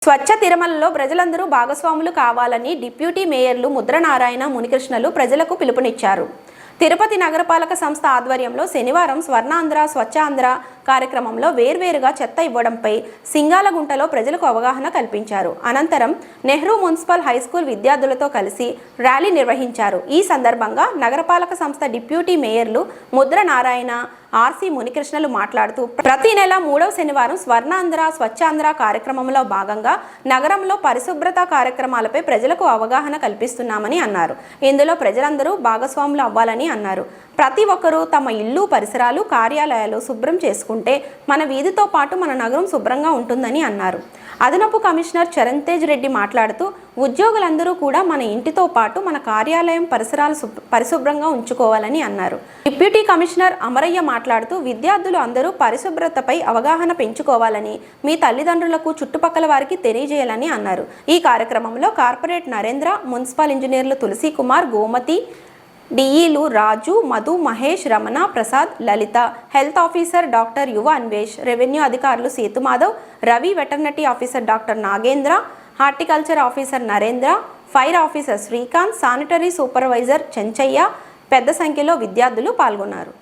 స్వచ్ఛ తిరుమలలో ప్రజలందరూ భాగస్వాములు కావాలని డిప్యూటీ మేయర్లు ముద్రనారాయణ మునికృష్ణలు ప్రజలకు పిలుపునిచ్చారు. తిరుపతి నగరపాలక సంస్థ ఆధ్వర్యంలో శనివారం స్వర్ణాంధ్ర స్వచ్ఛాంధ్ర కార్యక్రమంలో వేర్వేరుగా చెత్త ఇవ్వడంపై సింగాలగుంటలో ప్రజలకు అవగాహన కల్పించారు. అనంతరం నెహ్రూ మున్సిపల్ హైస్కూల్ విద్యార్థులతో కలిసి ర్యాలీ నిర్వహించారు. ఈ సందర్భంగా నగరపాలక సంస్థ డిప్యూటీ మేయర్లు ముద్రనారాయణ ఆర్సి మునికృష్ణలు మాట్లాడుతూ ప్రతి నెల 3వ శనివారం స్వర్ణాంధ్ర స్వచ్ఛాంధ్ర కార్యక్రమంలో భాగంగా నగరంలో పరిశుభ్రత కార్యక్రమాలపై ప్రజలకు అవగాహన కల్పిస్తున్నామని అన్నారు. ఇందులో ప్రజలందరూ భాగస్వాములు అవ్వాలని అన్నారు. ప్రతి ఒక్కరూ తమ ఇల్లు పరిసరాలు కార్యాలయాలు శుభ్రం చేసుకుంటే మన వీధితో పాటు మన నగరం శుభ్రంగా ఉంటుందని అన్నారు. అదనపు కమిషనర్ చరణ్ తేజ్ రెడ్డి మాట్లాడుతూ ఉద్యోగులందరూ కూడా మన ఇంటితో పాటు మన కార్యాలయం పరిసరాలు పరిశుభ్రంగా ఉంచుకోవాలని అన్నారు. డిప్యూటీ కమిషనర్ అమరయ్య మాట్లాడుతూ విద్యార్థులు అందరూ పరిశుభ్రతపై అవగాహన పెంచుకోవాలని మీ తల్లిదండ్రులకు చుట్టుపక్కల వారికి తెలియజేయాలని అన్నారు. ఈ కార్యక్రమంలో కార్పొరేట్ నరేంద్ర, మున్సిపల్ ఇంజనీర్లు తులసి కుమార్, గోమతి, డిఈలు రాజు, మధు, మహేష్, రమణ, ప్రసాద్, లలిత, హెల్త్ ఆఫీసర్ డాక్టర్ యువ అన్వేష్, రెవెన్యూ అధికారులు Sethumadhav, Ravi, veterinary officer doctor Nagendra, horticulture officer Narendra, fire officer Srikanth, sanitary supervisor Chenchaiah పెద్ద సంఖ్యలో విద్యార్థులు పాల్గొన్నారు.